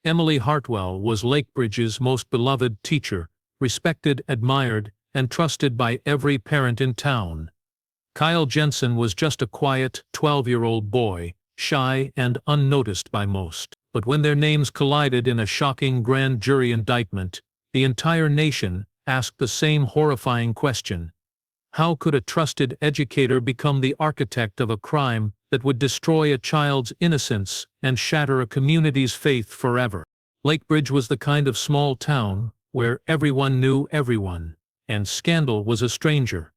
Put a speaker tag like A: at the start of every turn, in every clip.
A: Emily Hartwell was Lakebridge's most beloved teacher, respected, admired, and trusted by every parent in town. Kyle Jensen was just a quiet, 12-year-old boy, shy and unnoticed by most. But when their names collided in a shocking grand jury indictment, the entire nation asked the same horrifying question. How could a trusted educator become the architect of a crime that would destroy a child's innocence and shatter a community's faith forever? Lakebridge was the kind of small town where everyone knew everyone, and scandal was a stranger.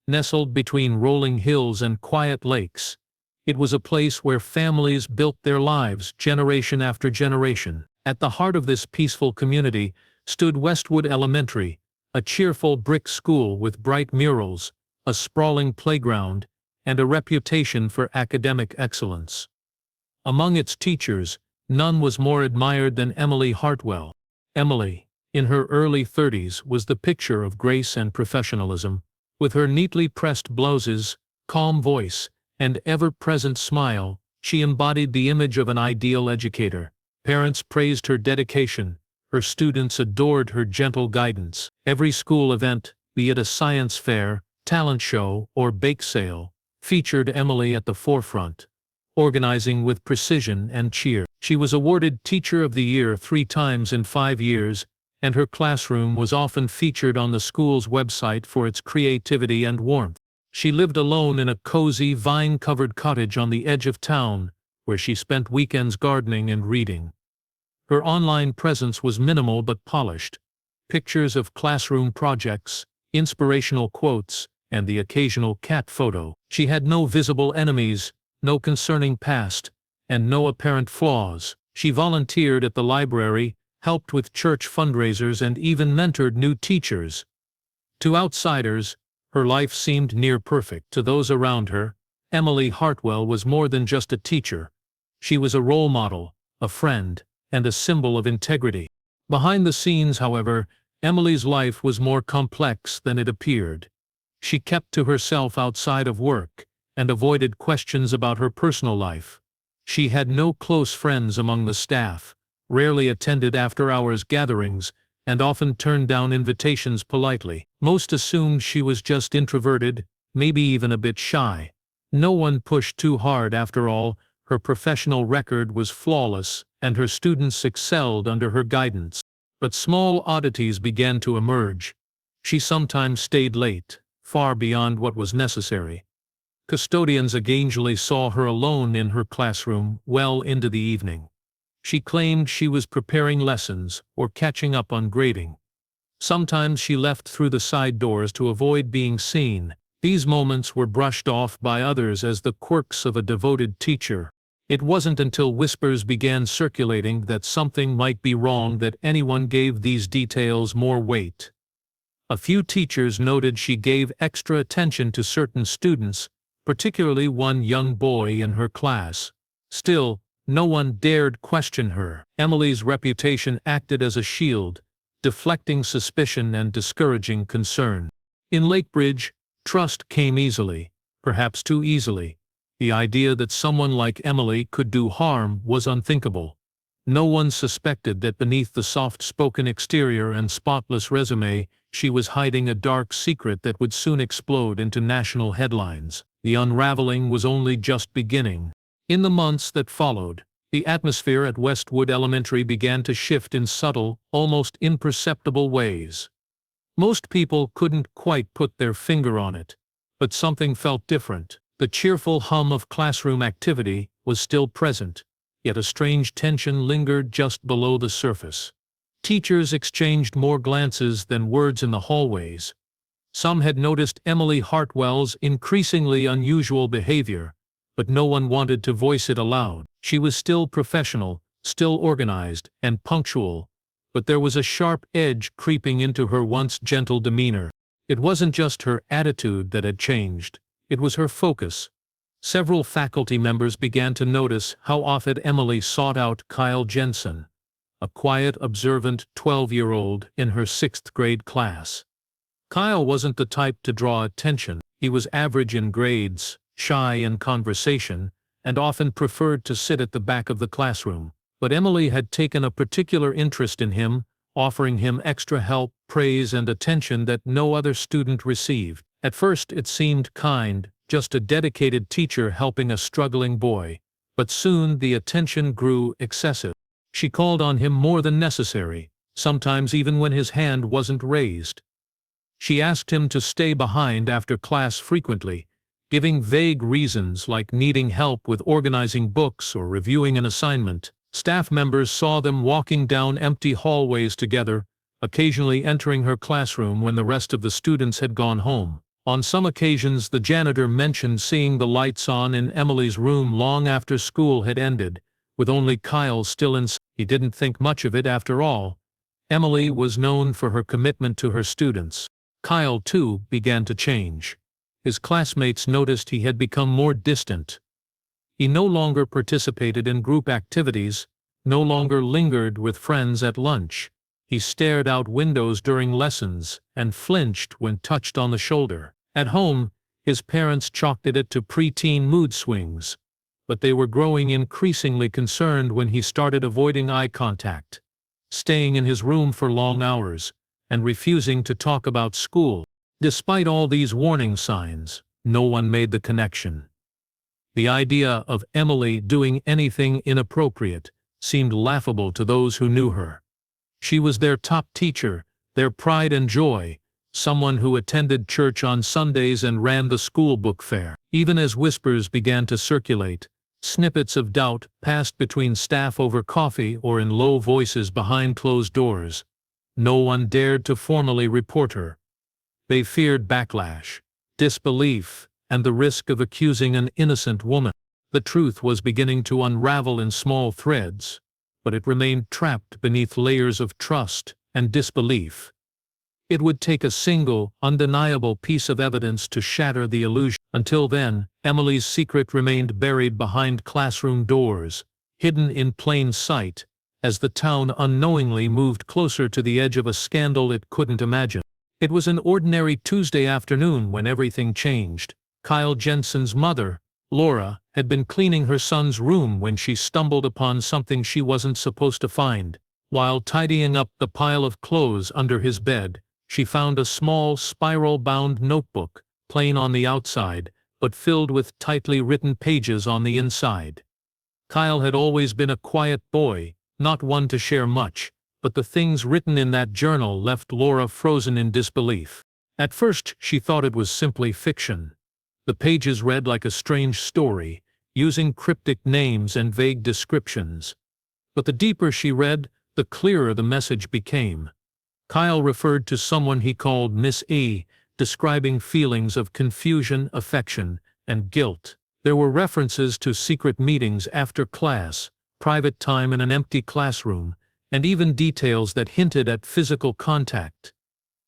A: Nestled between rolling hills and quiet lakes, it was a place where families built their lives generation after generation. At the heart of this peaceful community stood Westwood Elementary, a cheerful brick school with bright murals, a sprawling playground, and a reputation for academic excellence. Among its teachers, none was more admired than Emily Hartwell. Emily, in her early 30s, was the picture of grace and professionalism. With her neatly pressed blouses, calm voice, and ever-present smile, she embodied the image of an ideal educator. Parents praised her dedication. Her students adored her gentle guidance. Every school event, be it a science fair, talent show, or bake sale, featured Emily at the forefront, organizing with precision and cheer. She was awarded Teacher of the Year 3 times in 5 years, and her classroom was often featured on the school's website for its creativity and warmth. She lived alone in a cozy, vine-covered cottage on the edge of town, where she spent weekends gardening and reading. Her online presence was minimal but polished. Pictures of classroom projects, inspirational quotes, and the occasional cat photo. She had no visible enemies, no concerning past, and no apparent flaws. She volunteered at the library, helped with church fundraisers, and even mentored new teachers. To outsiders, her life seemed near perfect. To those around her, Emily Hartwell was more than just a teacher. She was a role model, a friend, and a symbol of integrity. Behind the scenes, however, Emily's life was more complex than it appeared. She kept to herself outside of work, and avoided questions about her personal life. She had no close friends among the staff, rarely attended after-hours gatherings, and often turned down invitations politely. Most assumed she was just introverted, maybe even a bit shy. No one pushed too hard after all. Her professional record was flawless, and her students excelled under her guidance. But small oddities began to emerge. She sometimes stayed late, far beyond what was necessary. Custodians occasionally saw her alone in her classroom well into the evening. She claimed she was preparing lessons or catching up on grading. Sometimes she left through the side doors to avoid being seen. These moments were brushed off by others as the quirks of a devoted teacher. It wasn't until whispers began circulating that something might be wrong that anyone gave these details more weight. A few teachers noted she gave extra attention to certain students, particularly one young boy in her class. Still, no one dared question her. Emily's reputation acted as a shield, deflecting suspicion and discouraging concern. In Lakebridge, trust came easily, perhaps too easily. The idea that someone like Emily could do harm was unthinkable. No one suspected that beneath the soft-spoken exterior and spotless resume, she was hiding a dark secret that would soon explode into national headlines. The unraveling was only just beginning. In the months that followed, the atmosphere at Westwood Elementary began to shift in subtle, almost imperceptible ways. Most people couldn't quite put their finger on it, but something felt different. The cheerful hum of classroom activity was still present, yet a strange tension lingered just below the surface. Teachers exchanged more glances than words in the hallways. Some had noticed Emily Hartwell's increasingly unusual behavior, but no one wanted to voice it aloud. She was still professional, still organized, and punctual, but there was a sharp edge creeping into her once gentle demeanor. It wasn't just her attitude that had changed, it was her focus. Several faculty members began to notice how often Emily sought out Kyle Jensen, a quiet, observant 12-year-old in her 6th grade class. Kyle wasn't the type to draw attention. He was average in grades, shy in conversation, and often preferred to sit at the back of the classroom. But Emily had taken a particular interest in him, offering him extra help, praise, and attention that no other student received. At first it seemed kind, just a dedicated teacher helping a struggling boy. But soon the attention grew excessive. She called on him more than necessary, sometimes even when his hand wasn't raised. She asked him to stay behind after class frequently, giving vague reasons like needing help with organizing books or reviewing an assignment. Staff members saw them walking down empty hallways together, occasionally entering her classroom when the rest of the students had gone home. On some occasions, the janitor mentioned seeing the lights on in Emily's room long after school had ended, with only Kyle still inside. He didn't think much of it after all. Emily was known for her commitment to her students. Kyle, too, began to change. His classmates noticed he had become more distant. He no longer participated in group activities, no longer lingered with friends at lunch. He stared out windows during lessons and flinched when touched on the shoulder. At home, his parents chalked it to preteen mood swings, but they were growing increasingly concerned when he started avoiding eye contact, staying in his room for long hours, and refusing to talk about school. Despite all these warning signs, no one made the connection. The idea of Emily doing anything inappropriate seemed laughable to those who knew her. She was their top teacher, their pride and joy, someone who attended church on Sundays and ran the school book fair. Even as whispers began to circulate, snippets of doubt passed between staff over coffee or in low voices behind closed doors. No one dared to formally report her. They feared backlash, disbelief, and the risk of accusing an innocent woman. The truth was beginning to unravel in small threads, but it remained trapped beneath layers of trust and disbelief. It would take a single, undeniable piece of evidence to shatter the illusion. Until then, Emily's secret remained buried behind classroom doors, hidden in plain sight, as the town unknowingly moved closer to the edge of a scandal it couldn't imagine. It was an ordinary Tuesday afternoon when everything changed. Kyle Jensen's mother, Laura, had been cleaning her son's room when she stumbled upon something she wasn't supposed to find. While tidying up the pile of clothes under his bed, she found a small, spiral-bound notebook, plain on the outside, but filled with tightly written pages on the inside. Kyle had always been a quiet boy, not one to share much, but the things written in that journal left Laura frozen in disbelief. At first, she thought it was simply fiction. The pages read like a strange story, using cryptic names and vague descriptions. But the deeper she read, the clearer the message became. Kyle referred to someone he called Miss E, describing feelings of confusion, affection, and guilt. There were references to secret meetings after class, private time in an empty classroom, and even details that hinted at physical contact.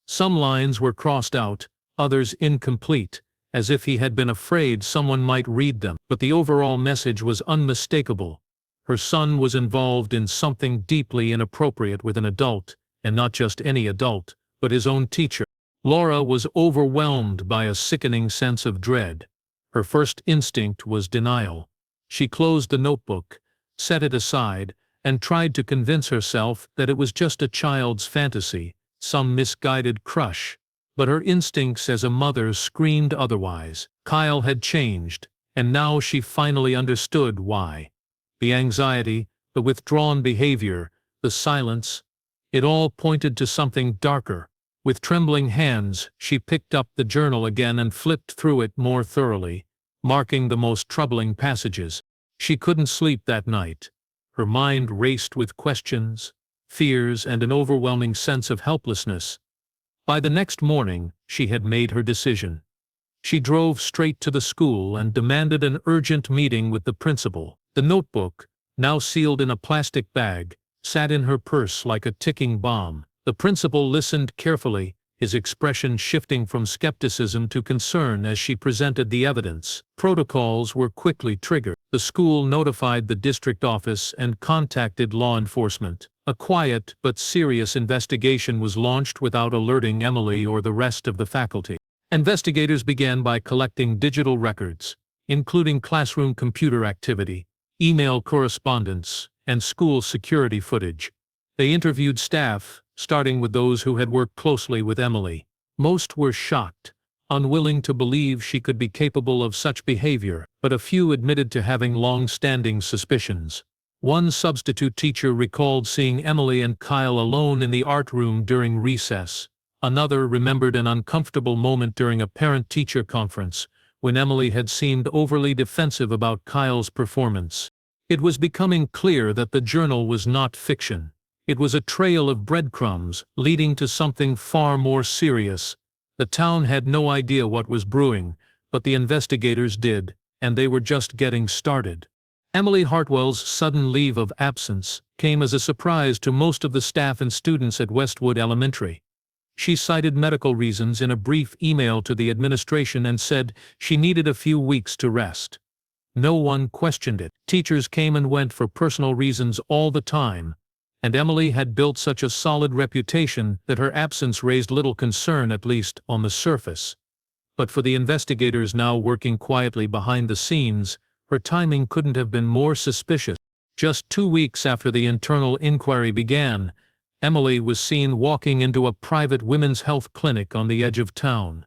A: Some lines were crossed out, others incomplete, as if he had been afraid someone might read them. But the overall message was unmistakable. Her son was involved in something deeply inappropriate with an adult, and not just any adult, but his own teacher. Laura was overwhelmed by a sickening sense of dread. Her first instinct was denial. She closed the notebook, set it aside, and tried to convince herself that it was just a child's fantasy, some misguided crush. But her instincts as a mother screamed otherwise. Kyle had changed, and now she finally understood why. The anxiety, the withdrawn behavior, the silence, it all pointed to something darker. With trembling hands, she picked up the journal again and flipped through it more thoroughly, marking the most troubling passages. She couldn't sleep that night. Her mind raced with questions, fears, and an overwhelming sense of helplessness. By the next morning, she had made her decision. She drove straight to the school and demanded an urgent meeting with the principal. The notebook, now sealed in a plastic bag, sat in her purse like a ticking bomb. The principal listened carefully, his expression shifting from skepticism to concern as she presented the evidence. Protocols were quickly triggered. The school notified the district office and contacted law enforcement. A quiet but serious investigation was launched without alerting Emily or the rest of the faculty. Investigators began by collecting digital records, including classroom computer activity, email correspondence, and school security footage. They interviewed staff, starting with those who had worked closely with Emily. Most were shocked, unwilling to believe she could be capable of such behavior, but a few admitted to having long-standing suspicions. One substitute teacher recalled seeing Emily and Kyle alone in the art room during recess. Another remembered an uncomfortable moment during a parent-teacher conference, when Emily had seemed overly defensive about Kyle's performance. It was becoming clear that the journal was not fiction. It was a trail of breadcrumbs leading to something far more serious. The town had no idea what was brewing, but the investigators did, and they were just getting started. Emily Hartwell's sudden leave of absence came as a surprise to most of the staff and students at Westwood Elementary. She cited medical reasons in a brief email to the administration and said she needed a few weeks to rest. No one questioned it. Teachers came and went for personal reasons all the time, and Emily had built such a solid reputation that her absence raised little concern, at least on the surface. But for the investigators now working quietly behind the scenes, her timing couldn't have been more suspicious. Just 2 weeks after the internal inquiry began, Emily was seen walking into a private women's health clinic on the edge of town.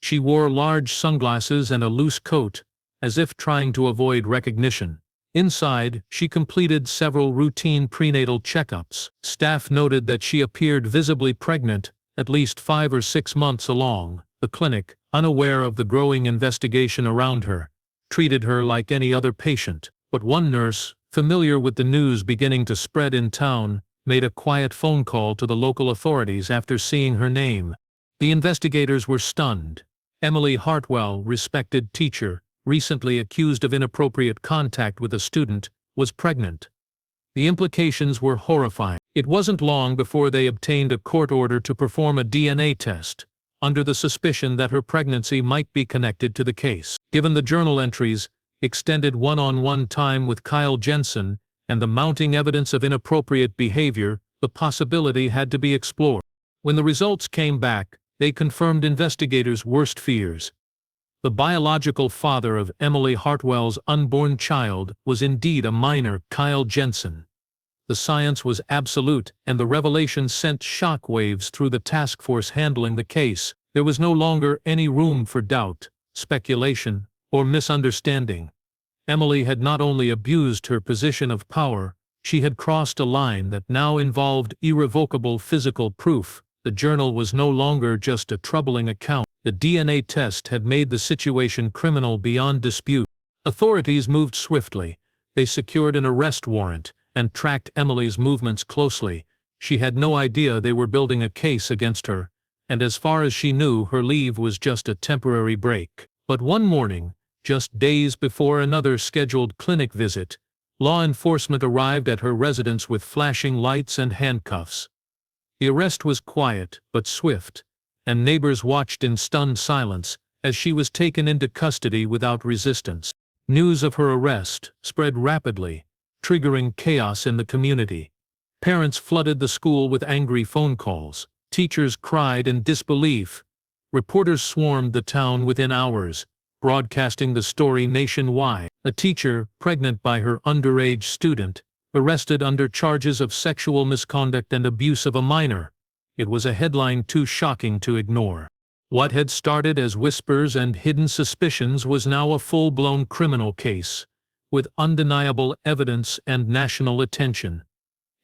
A: She wore large sunglasses and a loose coat, as if trying to avoid recognition. Inside, she completed several routine prenatal checkups. Staff noted that she appeared visibly pregnant, at least 5 or 6 months along. The clinic, unaware of the growing investigation around her, treated her like any other patient. But one nurse, familiar with the news beginning to spread in town, made a quiet phone call to the local authorities after seeing her name. The investigators were stunned. Emily Hartwell, respected teacher, recently accused of inappropriate contact with a student, was pregnant. The implications were horrifying. It wasn't long before they obtained a court order to perform a DNA test, under the suspicion that her pregnancy might be connected to the case. Given the journal entries, extended one-on-one time with Kyle Jensen, and the mounting evidence of inappropriate behavior, the possibility had to be explored. When the results came back, they confirmed investigators' worst fears. The biological father of Emily Hartwell's unborn child was indeed a minor, Kyle Jensen. The science was absolute, and the revelation sent shockwaves through the task force handling the case. There was no longer any room for doubt, speculation, or misunderstanding. Emily had not only abused her position of power, she had crossed a line that now involved irrevocable physical proof. The journal was no longer just a troubling account. The DNA test had made the situation criminal beyond dispute. Authorities moved swiftly. They secured an arrest warrant and tracked Emily's movements closely. She had no idea they were building a case against her, and as far as she knew, her leave was just a temporary break. But one morning, just days before another scheduled clinic visit, law enforcement arrived at her residence with flashing lights and handcuffs. The arrest was quiet but swift, and neighbors watched in stunned silence as she was taken into custody without resistance. News of her arrest spread rapidly, triggering chaos in the community. Parents flooded the school with angry phone calls. Teachers cried in disbelief. Reporters swarmed the town within hours, broadcasting the story nationwide. A teacher, pregnant by her underage student, arrested under charges of sexual misconduct and abuse of a minor. It was a headline too shocking to ignore. What had started as whispers and hidden suspicions was now a full-blown criminal case, with undeniable evidence and national attention.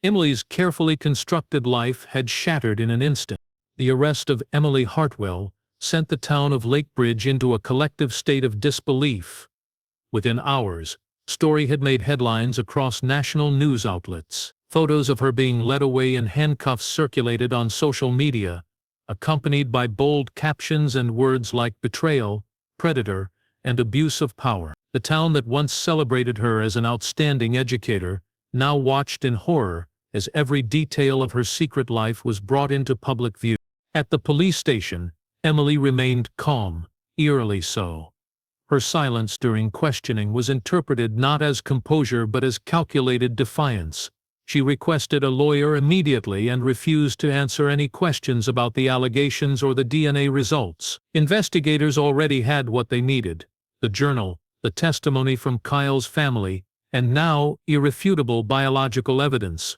A: Emily's carefully constructed life had shattered in an instant. The arrest of Emily Hartwell sent the town of Lakebridge into a collective state of disbelief. Within hours, the story had made headlines across national news outlets. Photos of her being led away in handcuffs circulated on social media, accompanied by bold captions and words like betrayal, predator, and abuse of power. The town that once celebrated her as an outstanding educator now watched in horror as every detail of her secret life was brought into public view. At the police station, Emily remained calm, eerily so. Her silence during questioning was interpreted not as composure but as calculated defiance. She requested a lawyer immediately and refused to answer any questions about the allegations or the DNA results. Investigators already had what they needed: the journal, the testimony from Kyle's family, and now irrefutable biological evidence.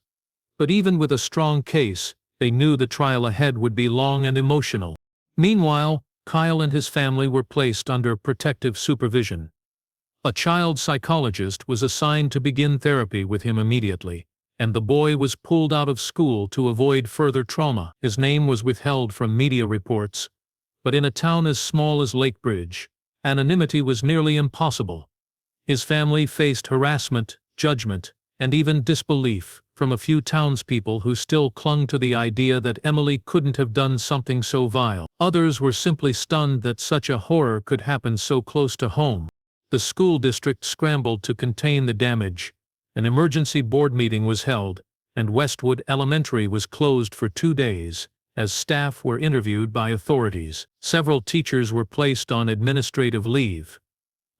A: But even with a strong case, they knew the trial ahead would be long and emotional. Meanwhile, Kyle and his family were placed under protective supervision. A child psychologist was assigned to begin therapy with him immediately, and the boy was pulled out of school to avoid further trauma. His name was withheld from media reports, but in a town as small as Lakebridge, anonymity was nearly impossible. His family faced harassment, judgment, and even disbelief from a few townspeople who still clung to the idea that Emily couldn't have done something so vile. Others were simply stunned that such a horror could happen so close to home. The school district scrambled to contain the damage. An emergency board meeting was held, and Westwood Elementary was closed for 2 days, as staff were interviewed by authorities. Several teachers were placed on administrative leave.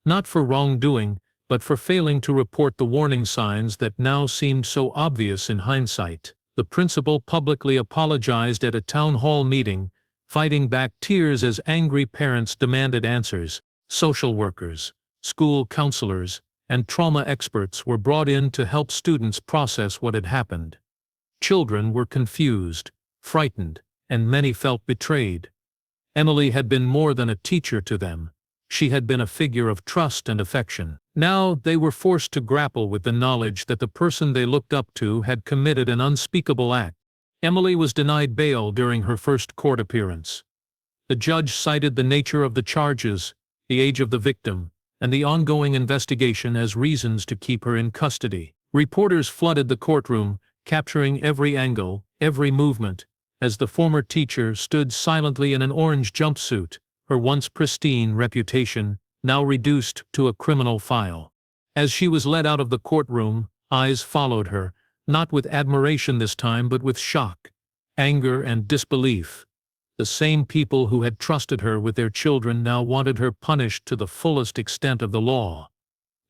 A: Not for wrongdoing, but for failing to report the warning signs that now seemed so obvious in hindsight. The principal publicly apologized at a town hall meeting, fighting back tears as angry parents demanded answers. Social workers, school counselors, and trauma experts were brought in to help students process what had happened. Children were confused, frightened, and many felt betrayed. Emily had been more than a teacher to them. She had been a figure of trust and affection. Now they were forced to grapple with the knowledge that the person they looked up to had committed an unspeakable act. Emily was denied bail during her first court appearance. The judge cited the nature of the charges, the age of the victim, and the ongoing investigation as reasons to keep her in custody. Reporters flooded the courtroom, capturing every angle, every movement, as the former teacher stood silently in an orange jumpsuit, her once pristine reputation now reduced to a criminal file. As she was led out of the courtroom, eyes followed her, not with admiration this time but with shock, anger, and disbelief. The same people who had trusted her with their children now wanted her punished to the fullest extent of the law.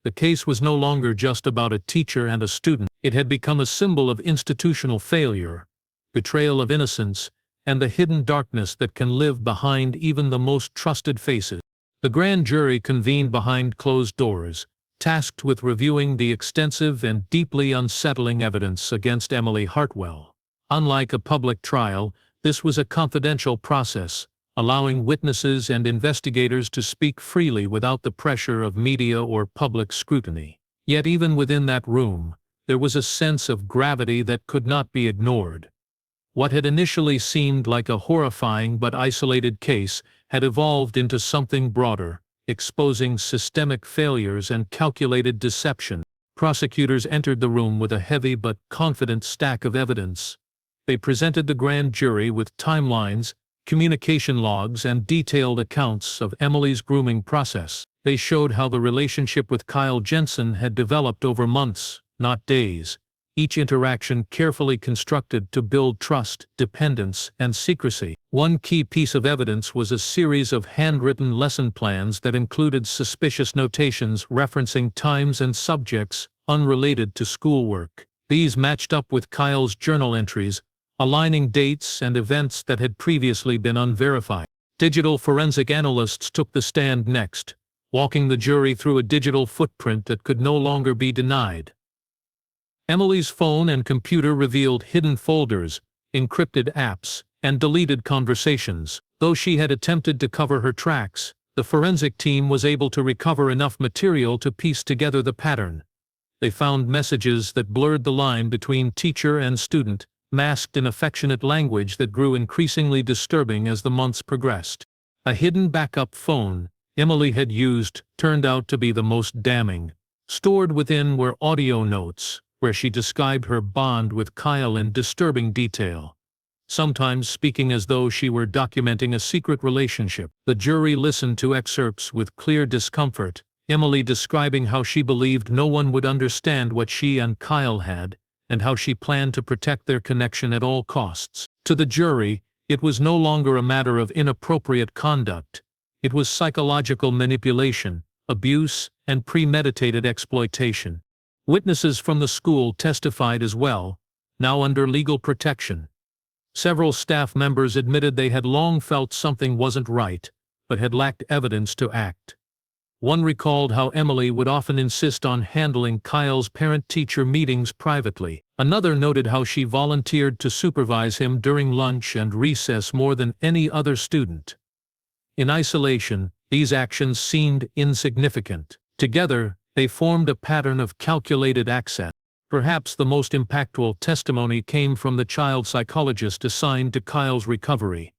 A: The case was no longer just about a teacher and a student. It had become a symbol of institutional failure, betrayal of innocence, and the hidden darkness that can live behind even the most trusted faces. The grand jury convened behind closed doors, tasked with reviewing the extensive and deeply unsettling evidence against Emily Hartwell. Unlike a public trial, this was a confidential process, allowing witnesses and investigators to speak freely without the pressure of media or public scrutiny. Yet even within that room, there was a sense of gravity that could not be ignored. What had initially seemed like a horrifying but isolated case had evolved into something broader, exposing systemic failures and calculated deception. Prosecutors entered the room with a heavy but confident stack of evidence. They presented the grand jury with timelines, communication logs, and detailed accounts of Emily's grooming process. They showed how the relationship with Kyle Jensen had developed over months, not days, each interaction carefully constructed to build trust, dependence, and secrecy. One key piece of evidence was a series of handwritten lesson plans that included suspicious notations referencing times and subjects unrelated to schoolwork. These matched up with Kyle's journal entries, aligning dates and events that had previously been unverified. Digital forensic analysts took the stand next, walking the jury through a digital footprint that could no longer be denied. Emily's phone and computer revealed hidden folders, encrypted apps, and deleted conversations. Though she had attempted to cover her tracks, the forensic team was able to recover enough material to piece together the pattern. They found messages that blurred the line between teacher and student, masked in affectionate language that grew increasingly disturbing as the months progressed. A hidden backup phone Emily had used turned out to be the most damning. Stored within were audio notes, where she described her bond with Kyle in disturbing detail, sometimes speaking as though she were documenting a secret relationship. The jury listened to excerpts with clear discomfort, Emily describing how she believed no one would understand what she and Kyle had, and how she planned to protect their connection at all costs. To the jury, it was no longer a matter of inappropriate conduct. It was psychological manipulation, abuse, and premeditated exploitation. Witnesses from the school testified as well, now under legal protection. Several staff members admitted they had long felt something wasn't right, but had lacked evidence to act. One recalled how Emily would often insist on handling Kyle's parent-teacher meetings privately. Another noted how she volunteered to supervise him during lunch and recess more than any other student. In isolation, these actions seemed insignificant. Together, they formed a pattern of calculated access. Perhaps the most impactful testimony came from the child psychologist assigned to Kyle's recovery.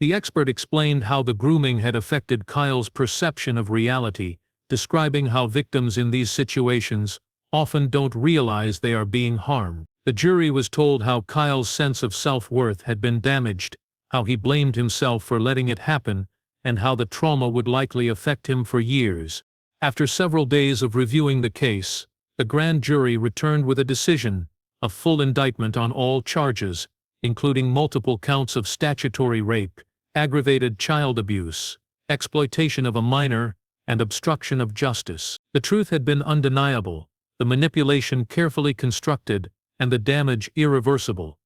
A: The expert explained how the grooming had affected Kyle's perception of reality, describing how victims in these situations often don't realize they are being harmed. The jury was told how Kyle's sense of self-worth had been damaged, how he blamed himself for letting it happen, and how the trauma would likely affect him for years. After several days of reviewing the case, the grand jury returned with a decision, a full indictment on all charges, including multiple counts of statutory rape, aggravated child abuse, exploitation of a minor, and obstruction of justice. The truth had been undeniable, the manipulation carefully constructed, and the damage irreversible.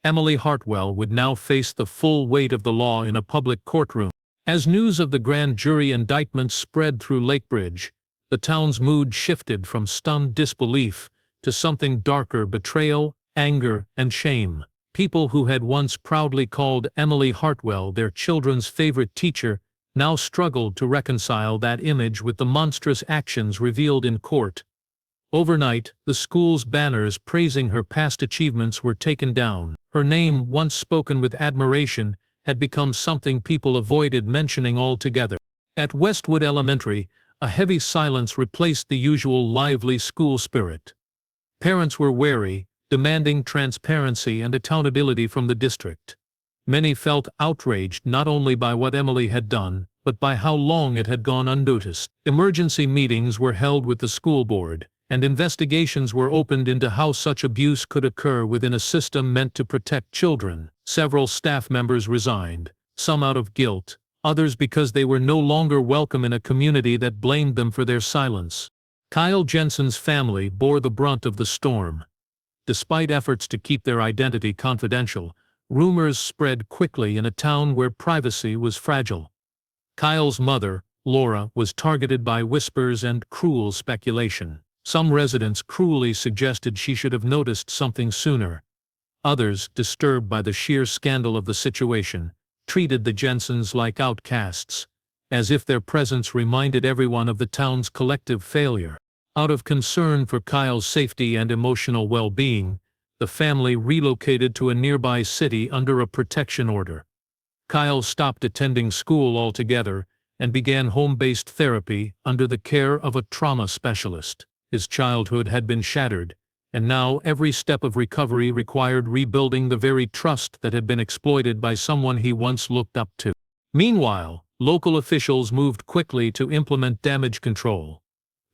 A: Emily Hartwell would now face the full weight of the law in a public courtroom. As news of the grand jury indictment spread through Lakebridge, the town's mood shifted from stunned disbelief to something darker: betrayal, anger, and shame. People who had once proudly called Emily Hartwell their children's favorite teacher now struggled to reconcile that image with the monstrous actions revealed in court. Overnight, the school's banners praising her past achievements were taken down. Her name, once spoken with admiration, had become something people avoided mentioning altogether. At Westwood Elementary, a heavy silence replaced the usual lively school spirit. Parents were wary, demanding transparency and accountability from the district. Many felt outraged not only by what Emily had done, but by how long it had gone unnoticed. Emergency meetings were held with the school board, and investigations were opened into how such abuse could occur within a system meant to protect children. Several staff members resigned, some out of guilt, others because they were no longer welcome in a community that blamed them for their silence. Kyle Jensen's family bore the brunt of the storm. Despite efforts to keep their identity confidential, rumors spread quickly in a town where privacy was fragile. Kyle's mother, Laura, was targeted by whispers and cruel speculation. Some residents cruelly suggested she should have noticed something sooner. Others, disturbed by the sheer scandal of the situation, treated the Jensens like outcasts, as if their presence reminded everyone of the town's collective failure. Out of concern for Kyle's safety and emotional well-being, the family relocated to a nearby city under a protection order. Kyle stopped attending school altogether and began home-based therapy under the care of a trauma specialist. His childhood had been shattered, and now every step of recovery required rebuilding the very trust that had been exploited by someone he once looked up to. Meanwhile, local officials moved quickly to implement damage control.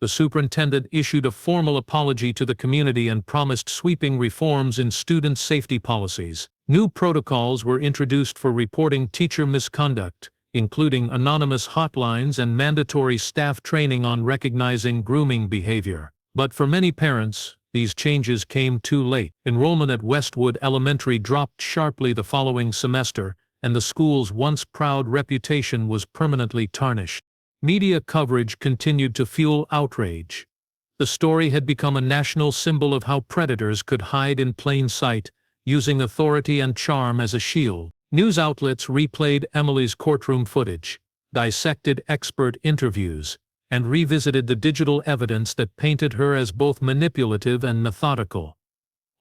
A: The superintendent issued a formal apology to the community and promised sweeping reforms in student safety policies. New protocols were introduced for reporting teacher misconduct, including anonymous hotlines and mandatory staff training on recognizing grooming behavior. But for many parents, these changes came too late. Enrollment at Westwood Elementary dropped sharply the following semester, and the school's once proud reputation was permanently tarnished. Media coverage continued to fuel outrage. The story had become a national symbol of how predators could hide in plain sight, using authority and charm as a shield. News outlets replayed Emily's courtroom footage, dissected expert interviews, and revisited the digital evidence that painted her as both manipulative and methodical.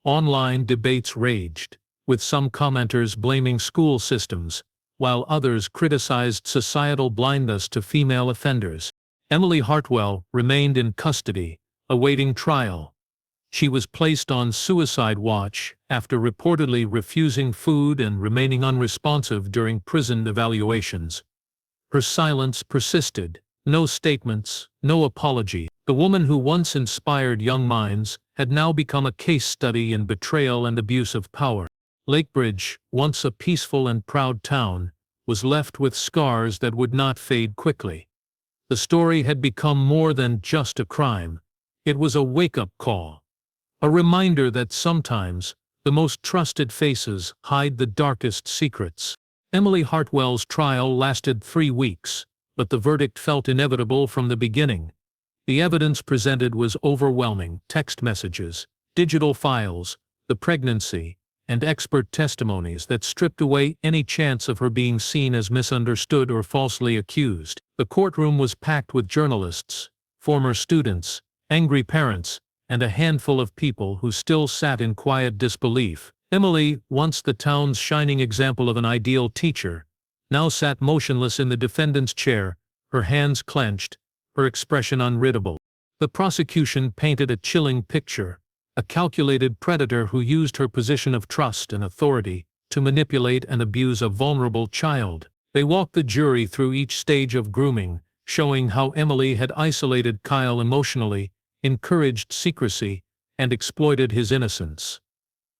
A: Online debates raged, with some commenters blaming school systems, while others criticized societal blindness to female offenders. Emily Hartwell remained in custody, awaiting trial. She was placed on suicide watch after reportedly refusing food and remaining unresponsive during prison evaluations. Her silence persisted. No statements, no apology. The woman who once inspired young minds had now become a case study in betrayal and abuse of power. Lakebridge, once a peaceful and proud town, was left with scars that would not fade quickly. The story had become more than just a crime. It was a wake-up call. A reminder that sometimes, the most trusted faces hide the darkest secrets. Emily Hartwell's trial lasted 3 weeks, but the verdict felt inevitable from the beginning. The evidence presented was overwhelming: text messages, digital files, the pregnancy, and expert testimonies that stripped away any chance of her being seen as misunderstood or falsely accused. The courtroom was packed with journalists, former students, angry parents, and a handful of people who still sat in quiet disbelief. Emily, once the town's shining example of an ideal teacher, now sat motionless in the defendant's chair, her hands clenched, her expression unreadable. The prosecution painted a chilling picture: a calculated predator who used her position of trust and authority to manipulate and abuse a vulnerable child. They walked the jury through each stage of grooming, showing how Emily had isolated Kyle emotionally, encouraged secrecy, and exploited his innocence.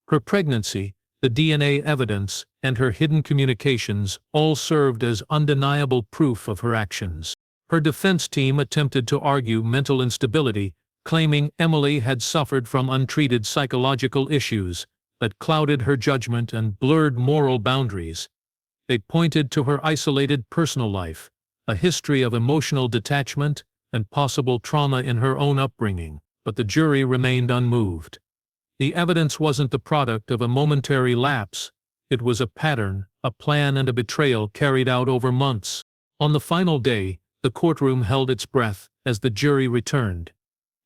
A: Her pregnancy, the DNA evidence, and her hidden communications all served as undeniable proof of her actions. Her defense team attempted to argue mental instability, claiming Emily had suffered from untreated psychological issues that clouded her judgment and blurred moral boundaries. They pointed to her isolated personal life, a history of emotional detachment, and possible trauma in her own upbringing, but the jury remained unmoved. The evidence wasn't the product of a momentary lapse. It was a pattern, a plan, and a betrayal carried out over months. On the final day, the courtroom held its breath as the jury returned.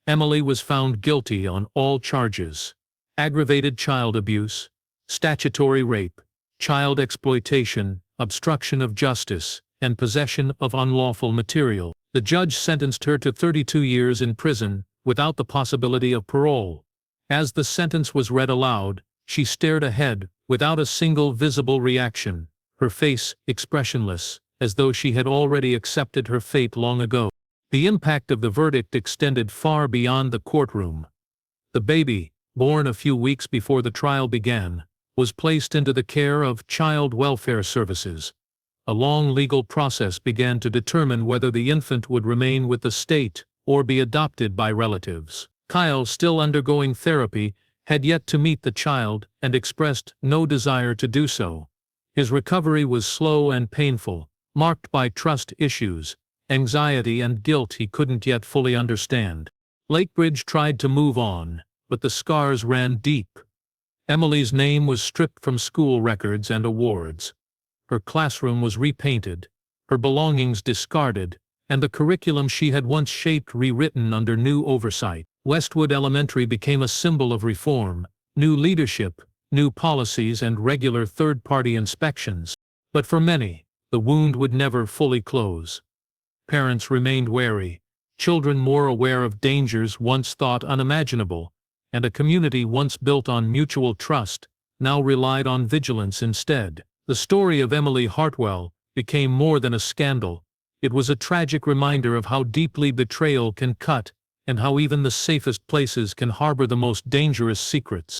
A: Emily was found guilty on all charges: aggravated child abuse, statutory rape, child exploitation, obstruction of justice, and possession of unlawful material. The judge sentenced her to 32 years in prison, without the possibility of parole. As the sentence was read aloud, she stared ahead, without a single visible reaction, her face expressionless, as though she had already accepted her fate long ago. The impact of the verdict extended far beyond the courtroom. The baby, born a few weeks before the trial began, was placed into the care of Child Welfare Services. A long legal process began to determine whether the infant would remain with the state or be adopted by relatives. Kyle, still undergoing therapy, had yet to meet the child and expressed no desire to do so. His recovery was slow and painful, marked by trust issues, anxiety, and guilt he couldn't yet fully understand. Lakebridge tried to move on, but the scars ran deep. Emily's name was stripped from school records and awards. Her classroom was repainted, her belongings discarded, and the curriculum she had once shaped rewritten under new oversight. Westwood Elementary became a symbol of reform: new leadership, new policies, and regular third-party inspections. But for many, the wound would never fully close. Parents remained wary, children more aware of dangers once thought unimaginable, and a community once built on mutual trust now relied on vigilance instead. The story of Emily Hartwell became more than a scandal. It was a tragic reminder of how deeply betrayal can cut, and how even the safest places can harbor the most dangerous secrets.